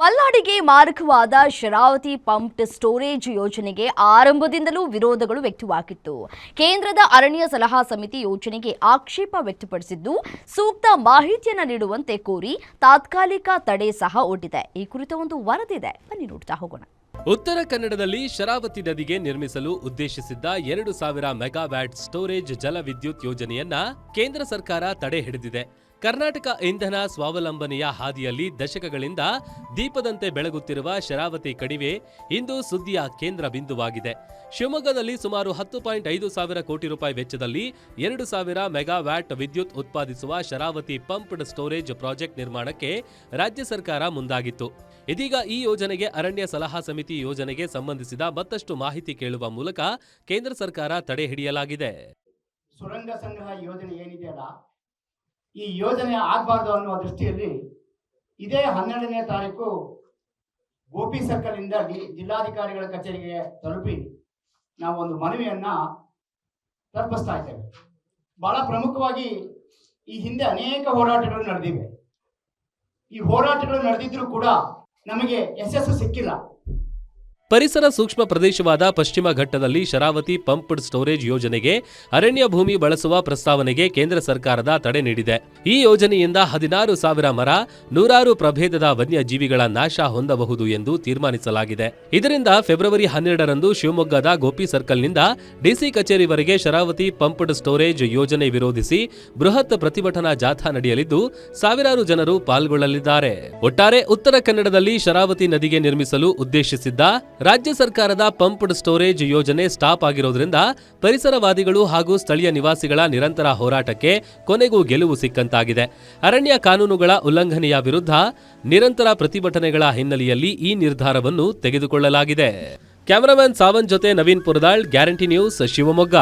ಮಲ್ನಾಡಿಗೆ ಮಾರಕವಾದ Sharavati pumped storage ಯೋಜನೆಗೆ ಆರಂಭದಿಂದಲೂ ವಿರೋಧಗಳು ವ್ಯಕ್ತವಾಗಿತ್ತು. ಕೇಂದ್ರದ ಅರಣ್ಯ ಸಲಹಾ ಸಮಿತಿ ಯೋಜನೆಗೆ ಆಕ್ಷೇಪ ವ್ಯಕ್ತಪಡಿಸಿದ್ದು, ಸೂಕ್ತ ಮಾಹಿತಿಯನ್ನು ನೀಡುವಂತೆ ಕೋರಿ ತಾತ್ಕಾಲಿಕ ತಡೆ ಸಹ ಒಡ್ಡಿದೆ. ಈ ಕುರಿತ ಒಂದು ವರದಿದೆ, ಬನ್ನಿ ನೋಡ್ತಾ ಹೋಗೋಣ. ಉತ್ತರ ಕನ್ನಡದಲ್ಲಿ ಶರಾವತಿ ನದಿಗೆ ನಿರ್ಮಿಸಲು ಉದ್ದೇಶಿಸಿದ್ದ 2000 ಮೆಗಾವ್ಯಾಟ್ ಸ್ಟೋರೇಜ್ ಜಲವಿದ್ಯುತ್ ಯೋಜನೆಯನ್ನ ಕೇಂದ್ರ ಸರ್ಕಾರ ತಡೆ ಹಿಡಿದಿದೆ. ಕರ್ನಾಟಕ ಇಂಧನ ಸ್ವಾವಲಂಬನೆಯ ಹಾದಿಯಲ್ಲಿ ದಶಕಗಳಿಂದ ದೀಪದಂತೆ ಬೆಳಗುತ್ತಿರುವ ಶರಾವತಿ ಕಣಿವೆ ಇಂದು ಸುದ್ದಿಯ ಕೇಂದ್ರ ಬಿಂದುವಾಗಿದೆ. ಶಿವಮೊಗ್ಗದಲ್ಲಿ ಸುಮಾರು 10.5 ಸಾವಿರ ಕೋಟಿ ರೂಪಾಯಿ ವೆಚ್ಚದಲ್ಲಿ 2000 ಮೆಗಾವ್ಯಾಟ್ ವಿದ್ಯುತ್ ಉತ್ಪಾದಿಸುವ ಶರಾವತಿ ಪಂಪ್ಡ್ ಸ್ಟೋರೇಜ್ ಪ್ರಾಜೆಕ್ಟ್ ನಿರ್ಮಾಣಕ್ಕೆ ರಾಜ್ಯ ಸರ್ಕಾರ ಮುಂದಾಗಿತ್ತು. ಇದೀಗ ಈ ಯೋಜನೆಗೆ ಅರಣ್ಯ ಸಲಹಾ ಸಮಿತಿ ಯೋಜನೆಗೆ ಸಂಬಂಧಿಸಿದ ಮತ್ತಷ್ಟು ಮಾಹಿತಿ ಕೇಳುವ ಮೂಲಕ ಕೇಂದ್ರ ಸರ್ಕಾರ ತಡೆ ಹಿಡಿಯಲಾಗಿದೆ. ಸುರಂಗ ಸಂಗ್ರಹ ಯೋಜನೆ ಏನಿದೆಯಲ್ಲ, ಈ ಯೋಜನೆ ಆಗಬಾರ್ದು ಅನ್ನುವ ದೃಷ್ಟಿಯಲ್ಲಿ ಇದೇ 12ನೇ ತಾರೀಕು ಗೋಪಿ ಸರ್ಕಲ್ ಇಂದ ಜಿಲ್ಲಾಧಿಕಾರಿಗಳ ಕಚೇರಿಗೆ ತಲುಪಿ ನಾವು ಒಂದು ಮನವಿಯನ್ನ ತಲುಪಿಸ್ತಾ ಇದ್ದೇವೆ. ಬಹಳ ಪ್ರಮುಖವಾಗಿ ಈ ಹಿಂದೆ ಅನೇಕ ಹೋರಾಟಗಳು ನಡೆದಿವೆ. ಈ ಹೋರಾಟಗಳು ನಡೆದಿದ್ರೂ ಕೂಡ ನಮಗೆ ಯಶಸ್ಸು ಸಿಕ್ಕಿಲ್ಲ. ಪರಿಸರ ಸೂಕ್ಷ್ಮ ಪ್ರದೇಶವಾದ ಪಶ್ಚಿಮ ಘಟ್ಟದಲ್ಲಿ ಶರಾವತಿ ಪಂಪ್ಡ್ ಸ್ಟೋರೇಜ್ ಯೋಜನೆಗೆ ಅರಣ್ಯ ಭೂಮಿ ಬಳಸುವ ಪ್ರಸ್ತಾವನೆಗೆ ಕೇಂದ್ರ ಸರ್ಕಾರದ ತಡೆ ನೀಡಿದೆ. ಈ ಯೋಜನೆಯಿಂದ 16,000 ಮರ, 100 ಪ್ರಭೇದದ ವನ್ಯಜೀವಿಗಳ ನಾಶ ಹೊಂದಬಹುದು ಎಂದು ತೀರ್ಮಾನಿಸಲಾಗಿದೆ. ಇದರಿಂದ ಫೆಬ್ರವರಿ 12ರಂದು ಶಿವಮೊಗ್ಗದ ಗೋಪಿ ಸರ್ಕಲ್ನಿಂದ ಡಿಸಿ ಕಚೇರಿವರೆಗೆ ಶರಾವತಿ ಪಂಪ್ಡ್ ಸ್ಟೋರೇಜ್ ಯೋಜನೆ ವಿರೋಧಿಸಿ ಬೃಹತ್ ಪ್ರತಿಭಟನಾ ಜಾಥಾ ನಡೆಯಲಿದ್ದು, ಸಾವಿರಾರು ಜನರು ಪಾಲ್ಗೊಳ್ಳಲಿದ್ದಾರೆ. ಒಟ್ಟಾರೆ ಉತ್ತರ ಕನ್ನಡದಲ್ಲಿ ಶರಾವತಿ ನದಿಗೆ ನಿರ್ಮಿಸಲು ಉದ್ದೇಶಿಸಿದ್ದ ರಾಜ್ಯ ಸರ್ಕಾರದ ಪಂಪ್ಡ್ ಸ್ಟೋರೇಜ್ ಯೋಜನೆ ಸ್ಟಾಪ್ ಆಗಿರೋದ್ರಿಂದ ಪರಿಸರವಾದಿಗಳು ಹಾಗೂ ಸ್ಥಳೀಯ ನಿವಾಸಿಗಳ ನಿರಂತರ ಹೋರಾಟಕ್ಕೆ ಕೊನೆಗೂ ಗೆಲುವು ಸಿಕ್ಕಂತಾಗಿದೆ. ಅರಣ್ಯ ಕಾನೂನುಗಳ ಉಲ್ಲಂಘನೆಯ ವಿರುದ್ಧ ನಿರಂತರ ಪ್ರತಿಭಟನೆಗಳ ಹಿನ್ನೆಲೆಯಲ್ಲಿ ಈ ನಿರ್ಧಾರವನ್ನು ತೆಗೆದುಕೊಳ್ಳಲಾಗಿದೆ. ಕ್ಯಾಮರಾಮನ್ ಸಾವಂತ್ ಜೊತೆ ನವೀನ್ ಪುರದಾಳ್, ಗ್ಯಾರಂಟಿ ನ್ಯೂಸ್, ಶಿವಮೊಗ್ಗ.